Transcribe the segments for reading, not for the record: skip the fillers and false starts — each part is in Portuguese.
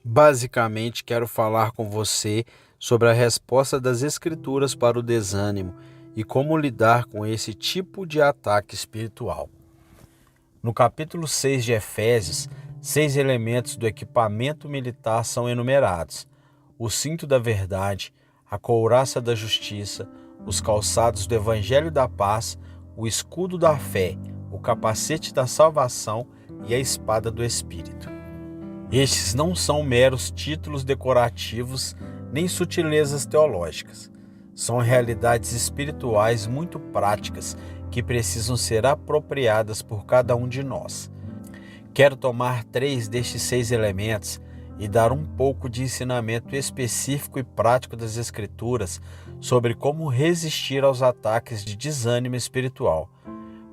Basicamente, quero falar com você sobre a resposta das Escrituras para o desânimo e como lidar com esse tipo de ataque espiritual. No capítulo 6 de Efésios, 6 elementos do equipamento militar são enumerados: o cinto da verdade, a couraça da justiça, os calçados do evangelho da paz, o escudo da fé, o capacete da salvação e a espada do Espírito. Estes não são meros títulos decorativos nem sutilezas teológicas. São realidades espirituais muito práticas que precisam ser apropriadas por cada um de nós. Quero tomar 3 destes 6 elementos e dar um pouco de ensinamento específico e prático das Escrituras sobre como resistir aos ataques de desânimo espiritual,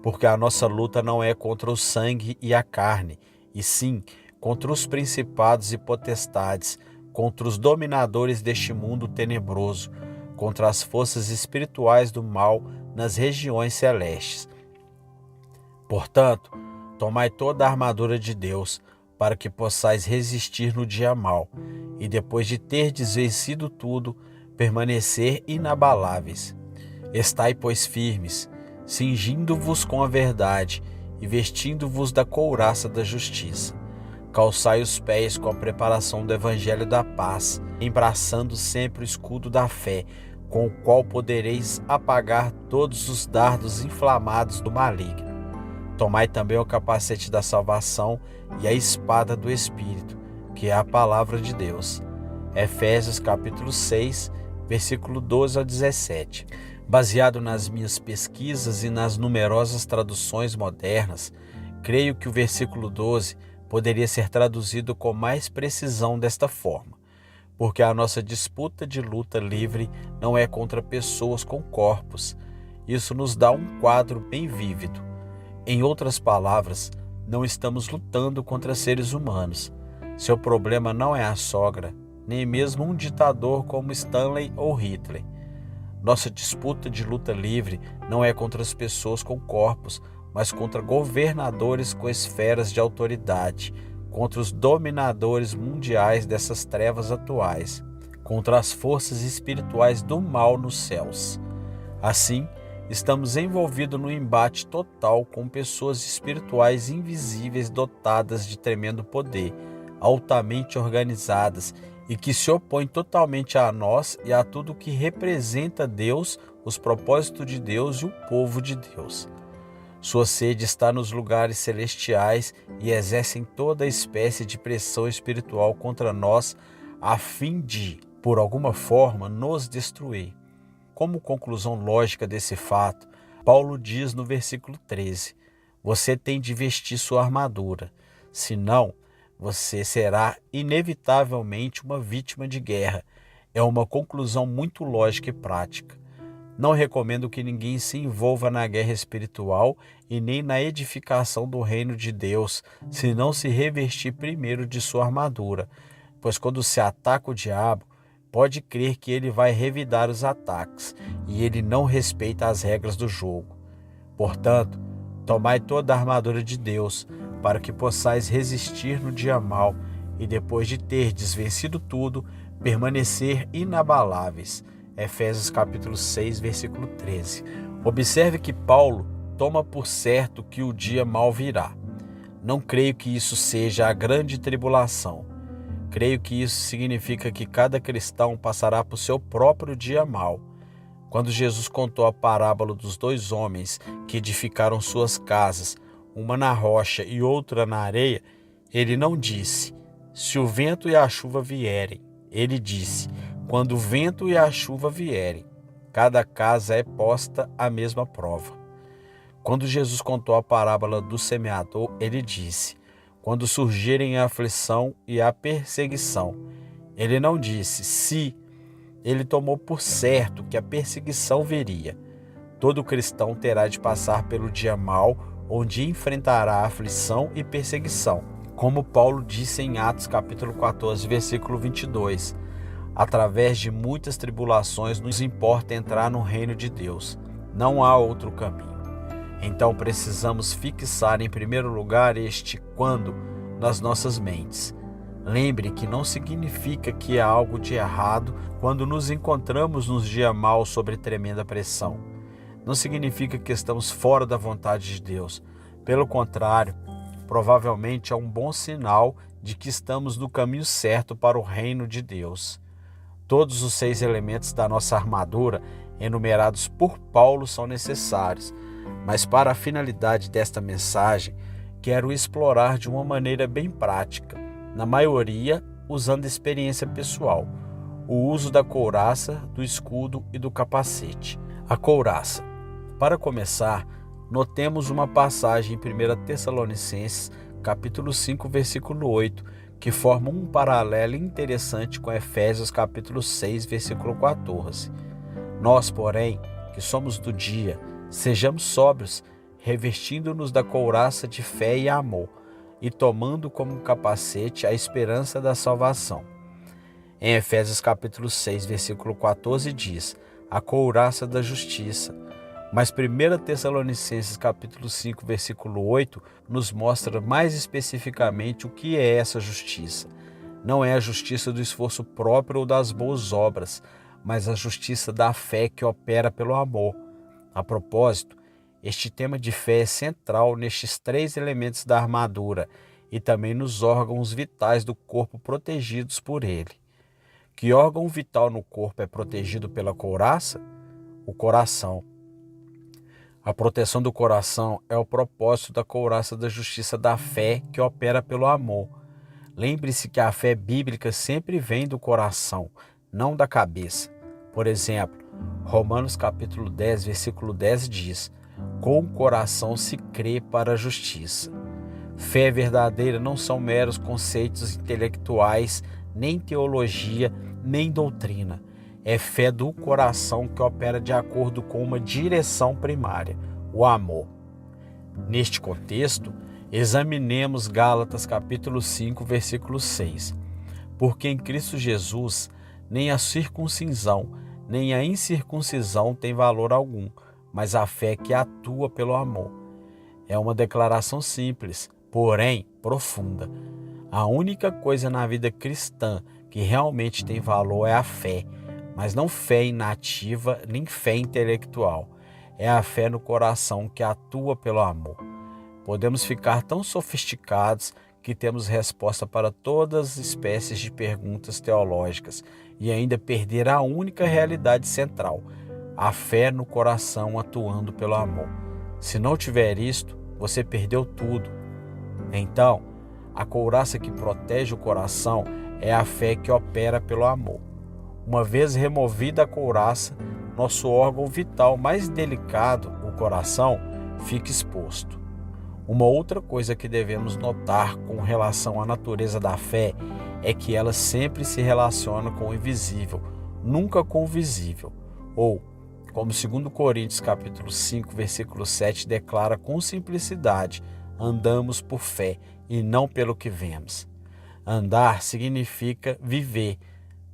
porque a nossa luta não é contra o sangue e a carne, e sim contra os principados e potestades, contra os dominadores deste mundo tenebroso, contra as forças espirituais do mal nas regiões celestes. Portanto, tomai toda a armadura de Deus, para que possais resistir no dia mau, e depois de terdes vencido tudo, permanecer inabaláveis. Estai, pois, firmes, cingindo-vos com a verdade e vestindo-vos da couraça da justiça. Calçai os pés com a preparação do evangelho da paz, embraçando sempre o escudo da fé, com o qual podereis apagar todos os dardos inflamados do maligno. Tomai também o capacete da salvação e a espada do Espírito, que é a palavra de Deus. Efésios capítulo 6, versículo 12 ao 17. Baseado nas minhas pesquisas e nas numerosas traduções modernas, creio que o versículo 12 poderia ser traduzido com mais precisão desta forma, porque a nossa disputa de luta livre não é contra pessoas com corpos. Isso nos dá um quadro bem vívido. Em outras palavras, não estamos lutando contra seres humanos. Seu problema não é a sogra, nem mesmo um ditador como Stanley ou Hitler. Nossa disputa de luta livre não é contra as pessoas com corpos, mas contra governadores com esferas de autoridade, contra os dominadores mundiais dessas trevas atuais, contra as forças espirituais do mal nos céus. Assim, estamos envolvidos num embate total com pessoas espirituais invisíveis dotadas de tremendo poder, altamente organizadas e que se opõem totalmente a nós e a tudo que representa Deus, os propósitos de Deus e o povo de Deus. Sua sede está nos lugares celestiais e exercem toda espécie de pressão espiritual contra nós a fim de, por alguma forma, nos destruir. Como conclusão lógica desse fato, Paulo diz no versículo 13: você tem de vestir sua armadura, senão você será inevitavelmente uma vítima de guerra. É uma conclusão muito lógica e prática. Não recomendo que ninguém se envolva na guerra espiritual e nem na edificação do reino de Deus, se não se revestir primeiro de sua armadura, pois quando se ataca o diabo, pode crer que ele vai revidar os ataques, e ele não respeita as regras do jogo. Portanto, tomai toda a armadura de Deus, para que possais resistir no dia mau, e depois de terdes vencido tudo, permanecer inabaláveis. Efésios capítulo 6, versículo 13. Observe que Paulo toma por certo que o dia mau virá. Não creio que isso seja a grande tribulação. Creio que isso significa que cada cristão passará por seu próprio dia mau. Quando Jesus contou a parábola dos 2 homens que edificaram suas casas, uma na rocha e outra na areia, ele não disse: se o vento e a chuva vierem. Ele disse: quando o vento e a chuva vierem, cada casa é posta à mesma prova. Quando Jesus contou a parábola do semeador, ele disse: quando surgirem a aflição e a perseguição. Ele não disse se, ele tomou por certo que a perseguição viria. Todo cristão terá de passar pelo dia mau, onde enfrentará aflição e perseguição. Como Paulo disse em Atos capítulo 14, versículo 22. Através de muitas tribulações nos importa entrar no reino de Deus. Não há outro caminho. Então precisamos fixar em primeiro lugar este quando nas nossas mentes. Lembre que não significa que há algo de errado quando nos encontramos nos dias maus sob tremenda pressão. Não significa que estamos fora da vontade de Deus. Pelo contrário, provavelmente é um bom sinal de que estamos no caminho certo para o reino de Deus. Todos os 6 elementos da nossa armadura, enumerados por Paulo, são necessários, mas para a finalidade desta mensagem, quero explorar de uma maneira bem prática, na maioria usando experiência pessoal, o uso da couraça, do escudo e do capacete. A couraça. Para começar, notemos uma passagem em 1 Tessalonicenses, capítulo 5, versículo 8, que forma um paralelo interessante com Efésios, capítulo 6, versículo 14. Nós, porém, que somos do dia, sejamos sóbrios, revestindo-nos da couraça de fé e amor, e tomando como capacete a esperança da salvação. Em Efésios capítulo 6, versículo 14 diz, a couraça da justiça. Mas 1 Tessalonicenses capítulo 5, versículo 8, nos mostra mais especificamente o que é essa justiça. Não é a justiça do esforço próprio ou das boas obras, mas a justiça da fé que opera pelo amor. A propósito, este tema de fé é central nestes 3 elementos da armadura e também nos órgãos vitais do corpo protegidos por ele. Que órgão vital no corpo é protegido pela couraça? O coração. A proteção do coração é o propósito da couraça da justiça da fé que opera pelo amor. Lembre-se que a fé bíblica sempre vem do coração, não da cabeça. Por exemplo, Romanos capítulo 10, versículo 10 diz, com o coração se crê para a justiça. Fé verdadeira não são meros conceitos intelectuais, nem teologia, nem doutrina. É fé do coração que opera de acordo com uma direção primária, o amor. Neste contexto, examinemos Gálatas capítulo 5, versículo 6. Porque em Cristo Jesus, nem a circuncisão, nem a incircuncisão tem valor algum, mas a fé que atua pelo amor. É uma declaração simples, porém profunda. A única coisa na vida cristã que realmente tem valor é a fé, mas não fé inativa nem fé intelectual. É a fé no coração que atua pelo amor. Podemos ficar tão sofisticados que temos resposta para todas as espécies de perguntas teológicas e ainda perder a única realidade central, a fé no coração atuando pelo amor. Se não tiver isto, você perdeu tudo. Então, a couraça que protege o coração é a fé que opera pelo amor. Uma vez removida a couraça, nosso órgão vital mais delicado, o coração, fica exposto. Uma outra coisa que devemos notar com relação à natureza da fé é que ela sempre se relaciona com o invisível, nunca com o visível. Ou, como 2 Coríntios capítulo 5, versículo 7 declara com simplicidade, andamos por fé e não pelo que vemos. Andar significa viver.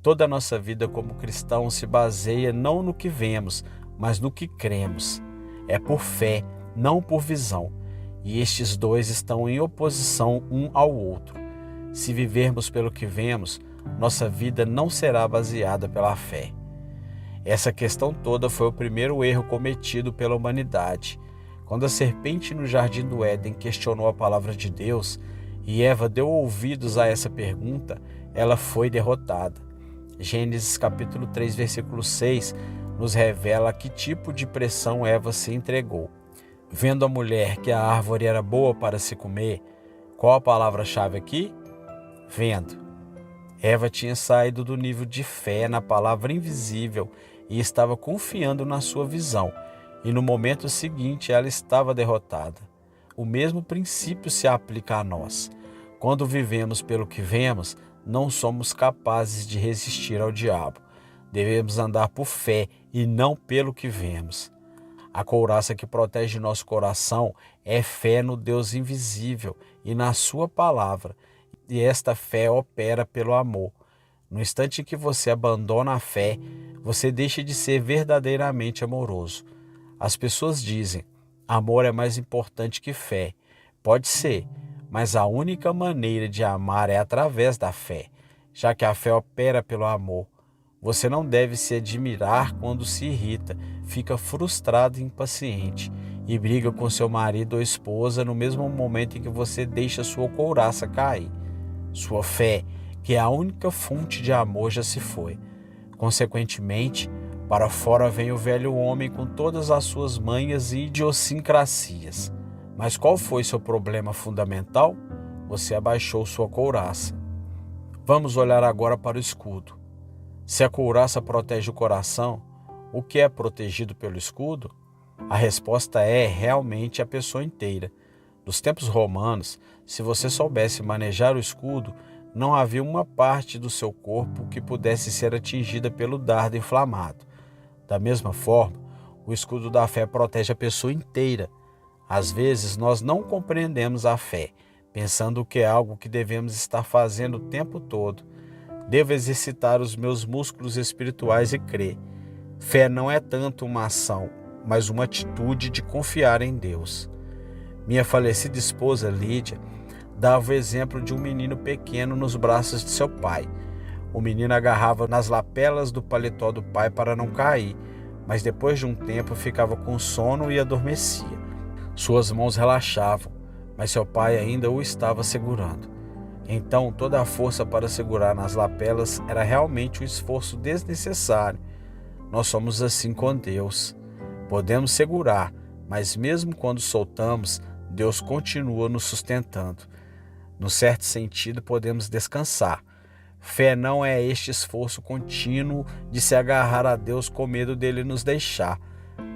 Toda a nossa vida como cristãos se baseia não no que vemos, mas no que cremos. É por fé, não por visão. E estes dois estão em oposição um ao outro. Se vivermos pelo que vemos, nossa vida não será baseada pela fé. Essa questão toda foi o primeiro erro cometido pela humanidade. Quando a serpente no jardim do Éden questionou a palavra de Deus e Eva deu ouvidos a essa pergunta, ela foi derrotada. Gênesis capítulo 3, versículo 6 nos revela a que tipo de pressão Eva se entregou. Vendo a mulher que a árvore era boa para se comer, qual a palavra-chave aqui? Vendo. Eva tinha saído do nível de fé na palavra invisível e estava confiando na sua visão, e no momento seguinte ela estava derrotada. O mesmo princípio se aplica a nós. Quando vivemos pelo que vemos, não somos capazes de resistir ao diabo. Devemos andar por fé e não pelo que vemos. A couraça que protege nosso coração é fé no Deus invisível e na sua palavra, e esta fé opera pelo amor. No instante em que você abandona a fé, você deixa de ser verdadeiramente amoroso. As pessoas dizem, amor é mais importante que fé. Pode ser, mas a única maneira de amar é através da fé, já que a fé opera pelo amor. Você não deve se admirar quando se irrita, fica frustrado e impaciente e briga com seu marido ou esposa no mesmo momento em que você deixa sua couraça cair. Sua fé, que é a única fonte de amor, já se foi. Consequentemente, para fora vem o velho homem com todas as suas manhas e idiosincrasias. Mas qual foi seu problema fundamental? Você abaixou sua couraça. Vamos olhar agora para o escudo. Se a couraça protege o coração, o que é protegido pelo escudo? A resposta é realmente a pessoa inteira. Nos tempos romanos, se você soubesse manejar o escudo, não havia uma parte do seu corpo que pudesse ser atingida pelo dardo inflamado. Da mesma forma, o escudo da fé protege a pessoa inteira. Às vezes, nós não compreendemos a fé, pensando que é algo que devemos estar fazendo o tempo todo. Devo exercitar os meus músculos espirituais e crer. Fé não é tanto uma ação, mas uma atitude de confiar em Deus. Minha falecida esposa, Lídia, dava o exemplo de um menino pequeno nos braços de seu pai. O menino agarrava nas lapelas do paletó do pai para não cair, mas depois de um tempo ficava com sono e adormecia. Suas mãos relaxavam, mas seu pai ainda o estava segurando. Então, toda a força para segurar nas lapelas era realmente um esforço desnecessário. Nós somos assim com Deus. Podemos segurar, mas mesmo quando soltamos, Deus continua nos sustentando. No certo sentido, podemos descansar. Fé não é este esforço contínuo de se agarrar a Deus com medo dele nos deixar.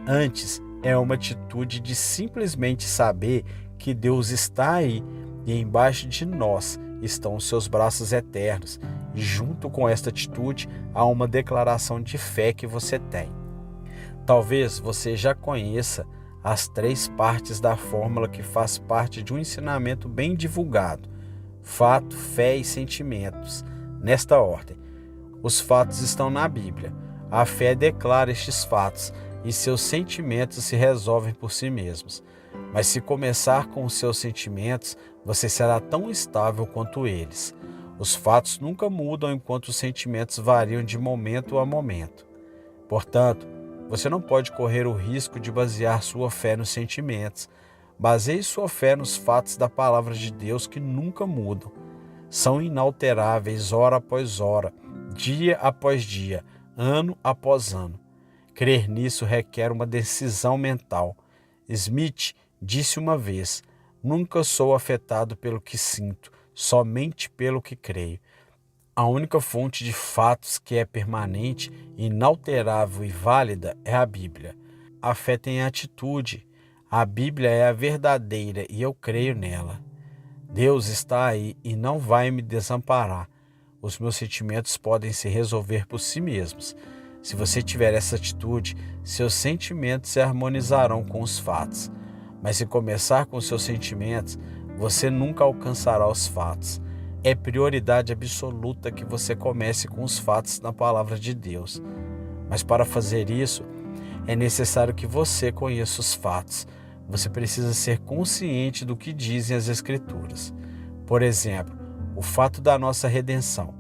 Antes, é uma atitude de simplesmente saber que Deus está aí e embaixo de nós estão os seus braços eternos. E junto com esta atitude, há uma declaração de fé que você tem. Talvez você já conheça as 3 partes da fórmula que faz parte de um ensinamento bem divulgado: fato, fé e sentimentos. Nesta ordem, os fatos estão na Bíblia. A fé declara estes fatos e seus sentimentos se resolvem por si mesmos. Mas se começar com os seus sentimentos, você será tão estável quanto eles. Os fatos nunca mudam enquanto os sentimentos variam de momento a momento. Portanto, você não pode correr o risco de basear sua fé nos sentimentos. Baseie sua fé nos fatos da palavra de Deus que nunca mudam. São inalteráveis hora após hora, dia após dia, ano após ano. Crer nisso requer uma decisão mental. Smith disse uma vez: nunca sou afetado pelo que sinto, somente pelo que creio. A única fonte de fatos que é permanente, inalterável e válida é a Bíblia. A fé tem atitude. A Bíblia é a verdadeira e eu creio nela. Deus está aí e não vai me desamparar. Os meus sentimentos podem se resolver por si mesmos. Se você tiver essa atitude, seus sentimentos se harmonizarão com os fatos. Mas se começar com seus sentimentos, você nunca alcançará os fatos. É prioridade absoluta que você comece com os fatos na palavra de Deus. Mas para fazer isso, é necessário que você conheça os fatos. Você precisa ser consciente do que dizem as Escrituras. Por exemplo, o fato da nossa redenção.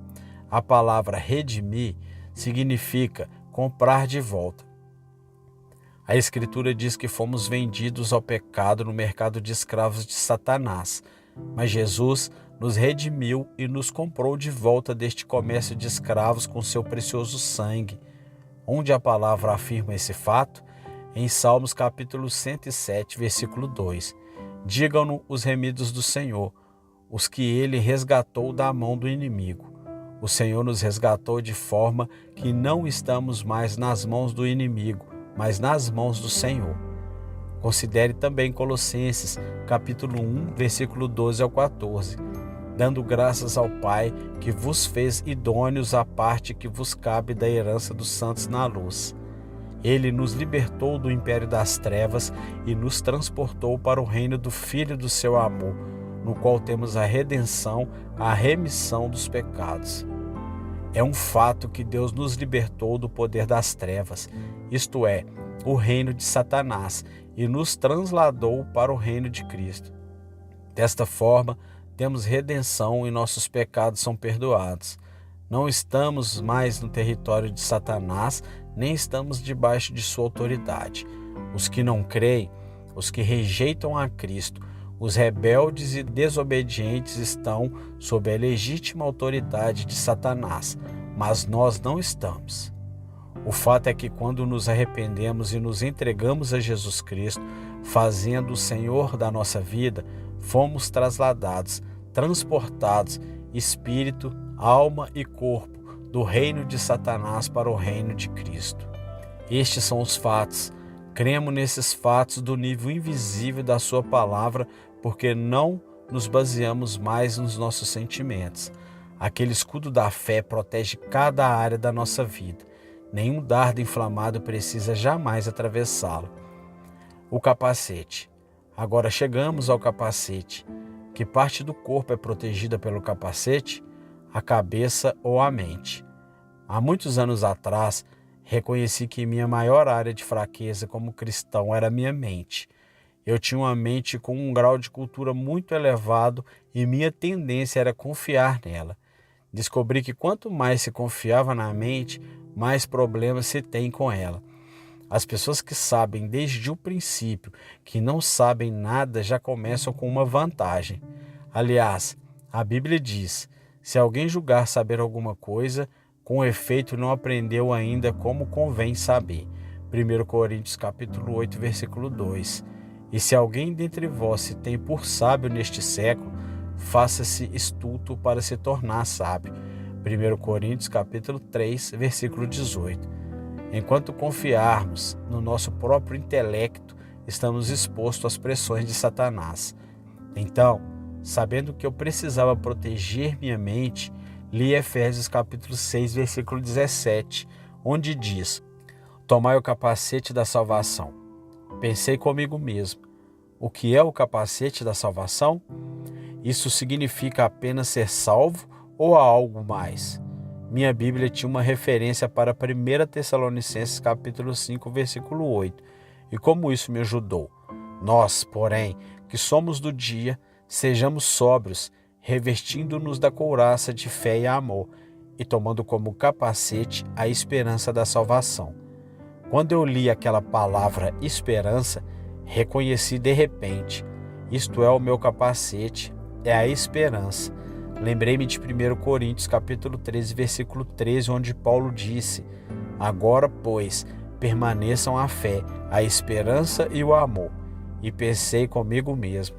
A palavra redimir significa comprar de volta. A Escritura diz que fomos vendidos ao pecado no mercado de escravos de Satanás, mas Jesus nos redimiu e nos comprou de volta deste comércio de escravos com seu precioso sangue. Onde a palavra afirma esse fato? Em Salmos capítulo 107, versículo 2. Digam-no os remidos do Senhor, os que ele resgatou da mão do inimigo. O Senhor nos resgatou de forma que não estamos mais nas mãos do inimigo, mas nas mãos do Senhor. Considere também Colossenses, capítulo 1, versículo 12 ao 14. Dando graças ao Pai que vos fez idôneos à parte que vos cabe da herança dos santos na luz. Ele nos libertou do império das trevas e nos transportou para o reino do Filho do seu amor, no qual temos a redenção, a remissão dos pecados. É um fato que Deus nos libertou do poder das trevas, isto é, o reino de Satanás, e nos trasladou para o reino de Cristo. Desta forma, temos redenção e nossos pecados são perdoados. Não estamos mais no território de Satanás, nem estamos debaixo de sua autoridade. Os que não creem, os que rejeitam a Cristo, os rebeldes e desobedientes estão sob a legítima autoridade de Satanás, mas nós não estamos. O fato é que quando nos arrependemos e nos entregamos a Jesus Cristo, fazendo o Senhor da nossa vida, fomos trasladados, transportados, espírito, alma e corpo, do reino de Satanás para o reino de Cristo. Estes são os fatos. Cremos nesses fatos do nível invisível da sua palavra, porque não nos baseamos mais nos nossos sentimentos. Aquele escudo da fé protege cada área da nossa vida. Nenhum dardo inflamado precisa jamais atravessá-lo. O capacete. Agora chegamos ao capacete. Que parte do corpo é protegida pelo capacete? A cabeça ou a mente. Há muitos anos atrás, reconheci que minha maior área de fraqueza como cristão era minha mente. Eu tinha uma mente com um grau de cultura muito elevado e minha tendência era confiar nela. Descobri que quanto mais se confiava na mente, mais problemas se tem com ela. As pessoas que sabem desde o princípio que não sabem nada já começam com uma vantagem. Aliás, a Bíblia diz: se alguém julgar saber alguma coisa, com efeito não aprendeu ainda como convém saber. 1 Coríntios capítulo 8, versículo 2. E se alguém dentre vós se tem por sábio neste século, faça-se estulto para se tornar sábio. 1 Coríntios capítulo 3, versículo 18. Enquanto confiarmos no nosso próprio intelecto, estamos expostos às pressões de Satanás. Então, sabendo que eu precisava proteger minha mente, li Efésios capítulo 6, versículo 17, onde diz: tomai o capacete da salvação. Pensei comigo mesmo, o que é o capacete da salvação? Isso significa apenas ser salvo ou há algo mais? Minha Bíblia tinha uma referência para 1 Tessalonicenses capítulo 5, versículo 8. E como isso me ajudou? Nós, porém, que somos do dia, sejamos sóbrios, revestindo-nos da couraça de fé e amor, e tomando como capacete a esperança da salvação. Quando eu li aquela palavra esperança, reconheci de repente, isto é o meu capacete, é a esperança. Lembrei-me de 1 Coríntios capítulo 13, versículo 13, onde Paulo disse: agora, pois, permaneçam a fé, a esperança e o amor. E pensei comigo mesmo,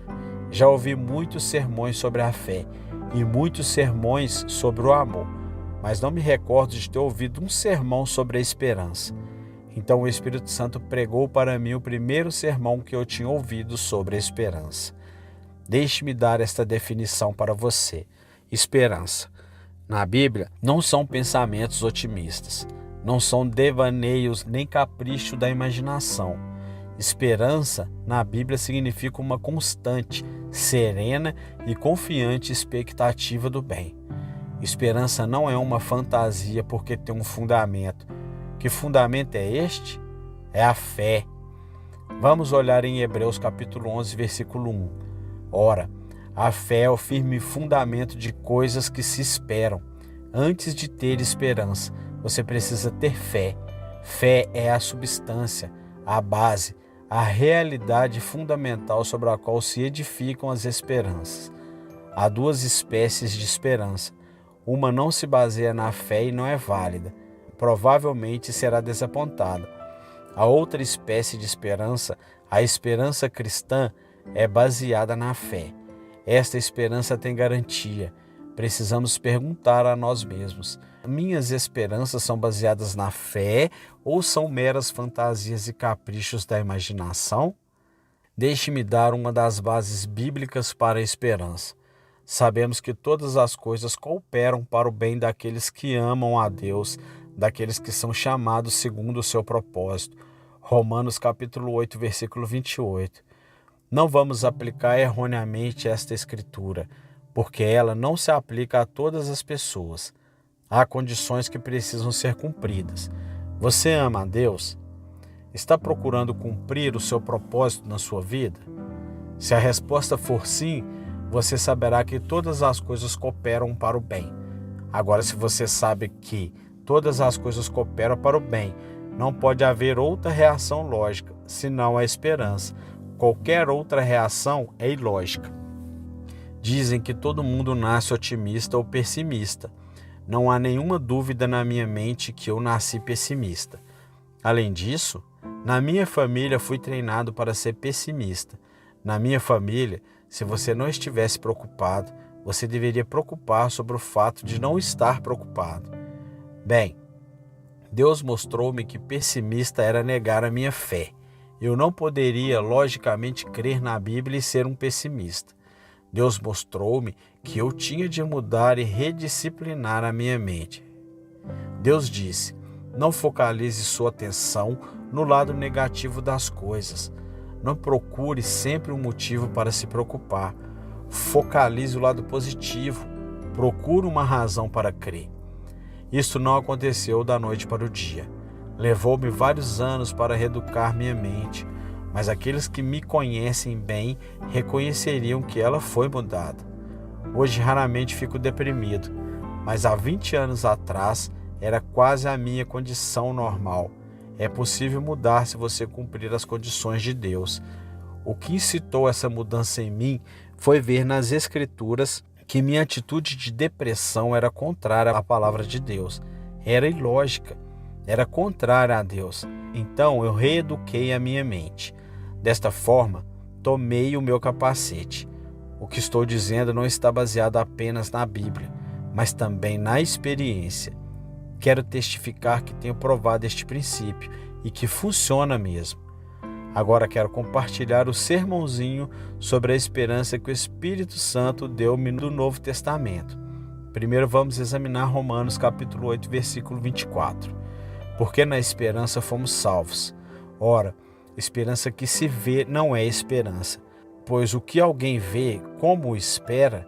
já ouvi muitos sermões sobre a fé e muitos sermões sobre o amor, mas não me recordo de ter ouvido um sermão sobre a esperança. Então o Espírito Santo pregou para mim o primeiro sermão que eu tinha ouvido sobre a esperança. Deixe-me dar esta definição para você. Esperança. Na Bíblia, não são pensamentos otimistas, não são devaneios nem capricho da imaginação. Esperança, na Bíblia, significa uma constante, serena e confiante expectativa do bem. Esperança não é uma fantasia porque tem um fundamento. Que fundamento é este? É a fé. Vamos olhar em Hebreus capítulo 11, versículo 1. Ora, a fé é o firme fundamento de coisas que se esperam. Antes de ter esperança, você precisa ter fé. Fé é a substância, a base, a realidade fundamental sobre a qual se edificam as esperanças. Há duas espécies de esperança. Uma não se baseia na fé e não é válida. Provavelmente será desapontada. A outra espécie de esperança, a esperança cristã, é baseada na fé. Esta esperança tem garantia. Precisamos perguntar a nós mesmos: minhas esperanças são baseadas na fé ou são meras fantasias e caprichos da imaginação? Deixe-me dar uma das bases bíblicas para a esperança. Sabemos que todas as coisas cooperam para o bem daqueles que amam a Deus, daqueles que são chamados segundo o seu propósito. Romanos capítulo 8, versículo 28. Não vamos aplicar erroneamente esta escritura, porque ela não se aplica a todas as pessoas. Há condições que precisam ser cumpridas. Você ama a Deus? Está procurando cumprir o seu propósito na sua vida? Se a resposta for sim, você saberá que todas as coisas cooperam para o bem. Agora, se você sabe que todas as coisas cooperam para o bem, não pode haver outra reação lógica, senão a esperança. Qualquer outra reação é ilógica. Dizem que todo mundo nasce otimista ou pessimista. Não há nenhuma dúvida na minha mente que eu nasci pessimista. Além disso, na minha família fui treinado para ser pessimista. Na minha família, se você não estivesse preocupado, você deveria preocupar sobre o fato de não estar preocupado. Bem, Deus mostrou-me que pessimista era negar a minha fé. Eu não poderia, logicamente, crer na Bíblia e ser um pessimista. Deus mostrou-me que eu tinha de mudar e redisciplinar a minha mente. Deus disse: não focalize sua atenção no lado negativo das coisas. Não procure sempre um motivo para se preocupar. Focalize o lado positivo. Procure uma razão para crer. Isso não aconteceu da noite para o dia. Levou-me vários anos para reeducar minha mente, mas aqueles que me conhecem bem reconheceriam que ela foi mudada. Hoje raramente fico deprimido, mas há 20 anos atrás era quase a minha condição normal. É possível mudar se você cumprir as condições de Deus. O que incitou essa mudança em mim foi ver nas Escrituras que minha atitude de depressão era contrária à palavra de Deus. Era ilógica, era contrária a Deus. Então eu reeduquei a minha mente. Desta forma, tomei o meu capacete. O que estou dizendo não está baseado apenas na Bíblia, mas também na experiência. Quero testificar que tenho provado este princípio e que funciona mesmo. Agora quero compartilhar o sermãozinho sobre a esperança que o Espírito Santo deu-me do Novo Testamento. Primeiro vamos examinar Romanos capítulo 8, versículo 24. Porque na esperança fomos salvos. Ora, esperança que se vê não é esperança, pois o que alguém vê, como o espera,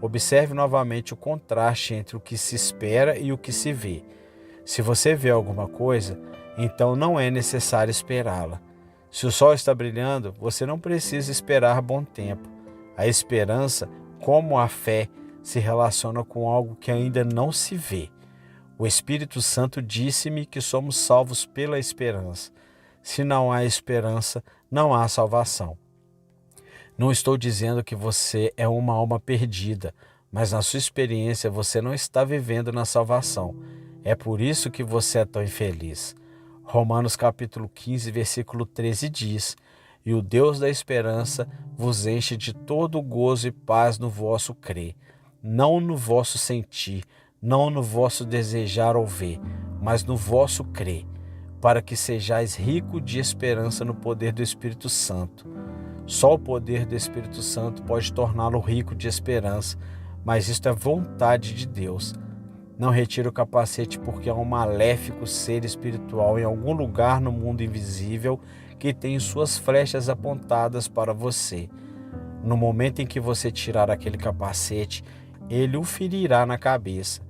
observe novamente o contraste entre o que se espera e o que se vê. Se você vê alguma coisa, então não é necessário esperá-la. Se o sol está brilhando, você não precisa esperar bom tempo. A esperança, como a fé, se relaciona com algo que ainda não se vê. O Espírito Santo disse-me que somos salvos pela esperança. Se não há esperança, não há salvação. Não estou dizendo que você é uma alma perdida, mas na sua experiência você não está vivendo na salvação. É por isso que você é tão infeliz. Romanos capítulo 15, versículo 13 diz: E o Deus da esperança vos enche de todo o gozo e paz no vosso crer, não no vosso sentir, não no vosso desejar ou ver, mas no vosso crer, para que sejais rico de esperança no poder do Espírito Santo. Só o poder do Espírito Santo pode torná-lo rico de esperança, mas isto é vontade de Deus. Não retire o capacete porque há um maléfico ser espiritual em algum lugar no mundo invisível que tem suas flechas apontadas para você. No momento em que você tirar aquele capacete, ele o ferirá na cabeça.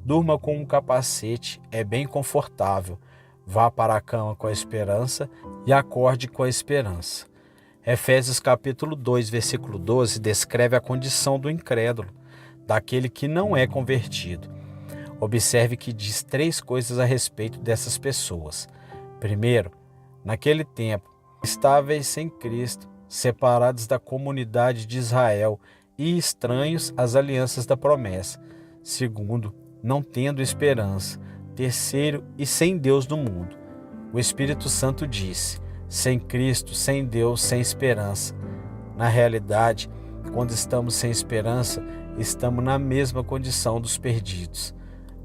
Durma com um capacete, é bem confortável. Vá para a cama com a esperança e acorde com a esperança. Efésios capítulo 2, versículo 12 descreve a condição do incrédulo, daquele que não é convertido. Observe que diz 3 coisas a respeito dessas pessoas. Primeiro, naquele tempo, estáveis sem Cristo, separados da comunidade de Israel e estranhos às alianças da promessa. Segundo, não tendo esperança. Terceiro, e sem Deus no mundo. O Espírito Santo disse: sem Cristo, sem Deus, sem esperança. Na realidade, quando estamos sem esperança, estamos na mesma condição dos perdidos.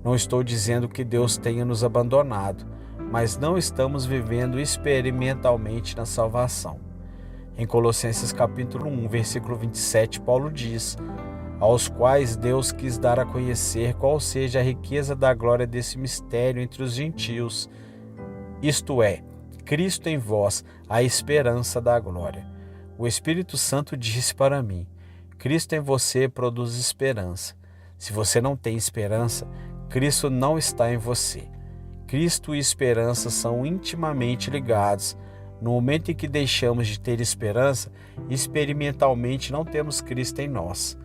Não estou dizendo que Deus tenha nos abandonado, mas não estamos vivendo experimentalmente na salvação. Em Colossenses capítulo 1, versículo 27, Paulo diz: aos quais Deus quis dar a conhecer qual seja a riqueza da glória desse mistério entre os gentios, isto é, Cristo em vós, a esperança da glória. O Espírito Santo disse para mim: Cristo em você produz esperança. Se você não tem esperança, Cristo não está em você. Cristo e esperança são intimamente ligados, No momento em que deixamos de ter esperança, experimentalmente não temos Cristo em nós.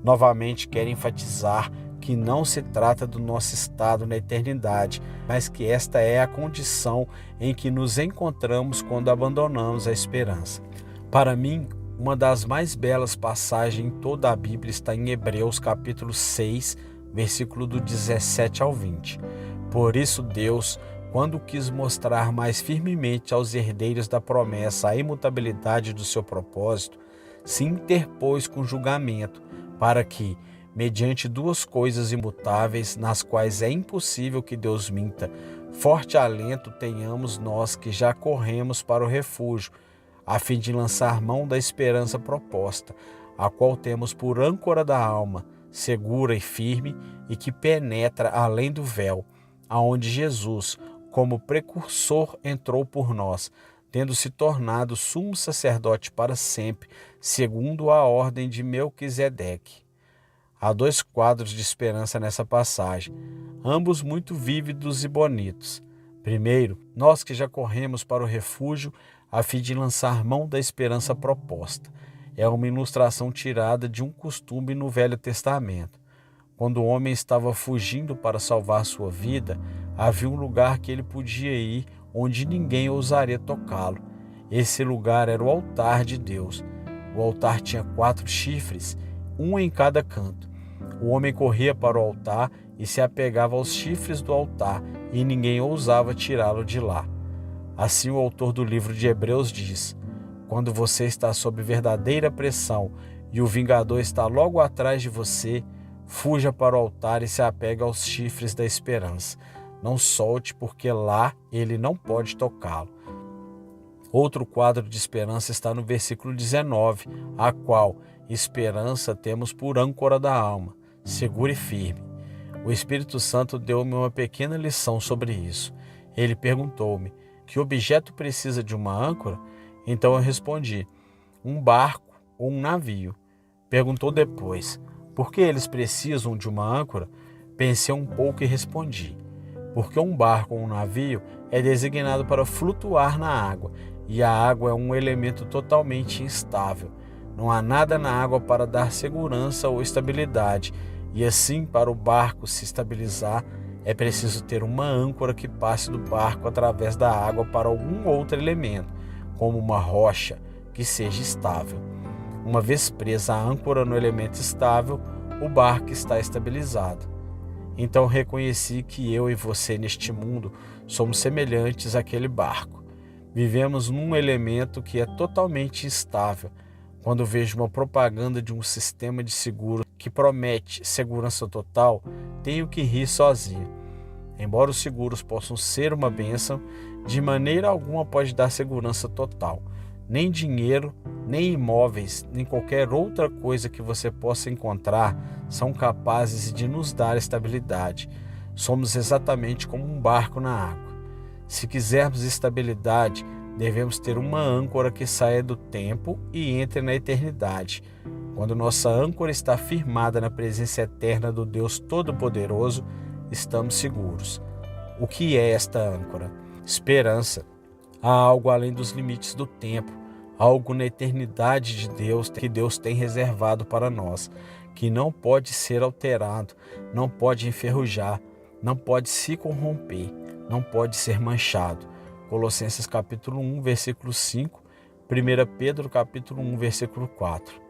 Novamente, quero enfatizar que não se trata do nosso estado na eternidade, mas que esta é a condição em que nos encontramos quando abandonamos a esperança. Para mim, uma das mais belas passagens em toda a Bíblia está em Hebreus capítulo 6, versículo do 17 ao 20. Por isso Deus, quando quis mostrar mais firmemente aos herdeiros da promessa a imutabilidade do seu propósito, se interpôs com julgamento, para que, mediante duas coisas imutáveis, nas quais é impossível que Deus minta, forte alento tenhamos nós que já corremos para o refúgio, a fim de lançar mão da esperança proposta, a qual temos por âncora da alma, segura e firme, e que penetra além do véu, aonde Jesus, como precursor, entrou por nós, tendo se tornado sumo sacerdote para sempre, segundo a ordem de Melquisedeque. Há dois quadros de esperança nessa passagem, ambos muito vívidos e bonitos. Primeiro, nós que já corremos para o refúgio a fim de lançar mão da esperança proposta. É uma ilustração tirada de um costume no Velho Testamento. Quando o homem estava fugindo para salvar sua vida, havia um lugar que ele podia ir onde ninguém ousaria tocá-lo. Esse lugar era o altar de Deus. O altar tinha 4 chifres, um em cada canto. O homem corria para o altar e se apegava aos chifres do altar, e ninguém ousava tirá-lo de lá. Assim o autor do livro de Hebreus diz: quando você está sob verdadeira pressão e o vingador está logo atrás de você, fuja para o altar e se apegue aos chifres da esperança. Não solte, porque lá ele não pode tocá-lo. Outro quadro de esperança está no versículo 19, a qual esperança temos por âncora da alma, segura e firme. O Espírito Santo deu-me uma pequena lição sobre isso. Ele perguntou-me: que objeto precisa de uma âncora? Então eu respondi: um barco ou um navio. Perguntou depois: por que eles precisam de uma âncora? Pensei um pouco e respondi: porque um barco ou um navio é designado para flutuar na água, e a água é um elemento totalmente instável. Não há nada na água para dar segurança ou estabilidade, e assim, para o barco se estabilizar, é preciso ter uma âncora que passe do barco através da água para algum outro elemento, como uma rocha, que seja estável. Uma vez presa a âncora no elemento estável, o barco está estabilizado. Então reconheci que eu e você neste mundo somos semelhantes àquele barco. Vivemos num elemento que é totalmente instável. Quando vejo uma propaganda de um sistema de seguro que promete segurança total, tenho que rir sozinho. Embora os seguros possam ser uma bênção, de maneira alguma pode dar segurança total. Nem dinheiro, nem imóveis, nem qualquer outra coisa que você possa encontrar são capazes de nos dar estabilidade. Somos exatamente como um barco na água. Se quisermos estabilidade, devemos ter uma âncora que saia do tempo e entre na eternidade. Quando nossa âncora está firmada na presença eterna do Deus Todo-Poderoso, estamos seguros. O que é esta âncora? Esperança. Há algo além dos limites do tempo, algo na eternidade de Deus que Deus tem reservado para nós, que não pode ser alterado, não pode enferrujar, não pode se corromper, não pode ser manchado. Colossenses capítulo 1, versículo 5, 1 Pedro capítulo 1, versículo 4.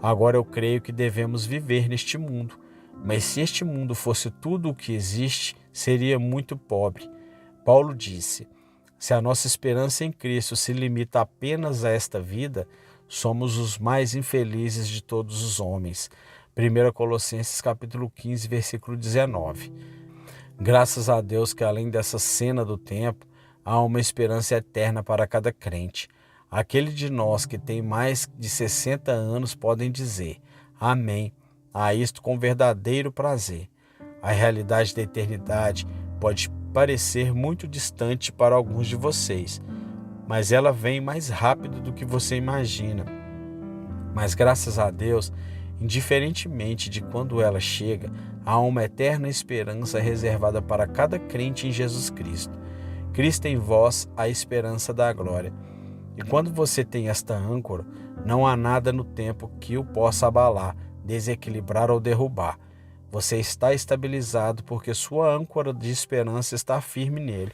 Agora eu creio que devemos viver neste mundo, mas se este mundo fosse tudo o que existe, seria muito pobre. Paulo disse: se a nossa esperança em Cristo se limita apenas a esta vida, somos os mais infelizes de todos os homens. 1 Colossenses capítulo 15, versículo 19. Graças a Deus que além dessa cena do tempo, há uma esperança eterna para cada crente. Aquele de nós que tem mais de 60 anos podem dizer: amém, a isto com verdadeiro prazer. A realidade da eternidade pode parecer muito distante para alguns de vocês, mas ela vem mais rápido do que você imagina. Mas graças a Deus, indiferentemente de quando ela chega, há uma eterna esperança reservada para cada crente em Jesus Cristo. Cristo em vós, a esperança da glória. E quando você tem esta âncora, não há nada no tempo que o possa abalar, desequilibrar ou derrubar. Você está estabilizado porque sua âncora de esperança está firme nele.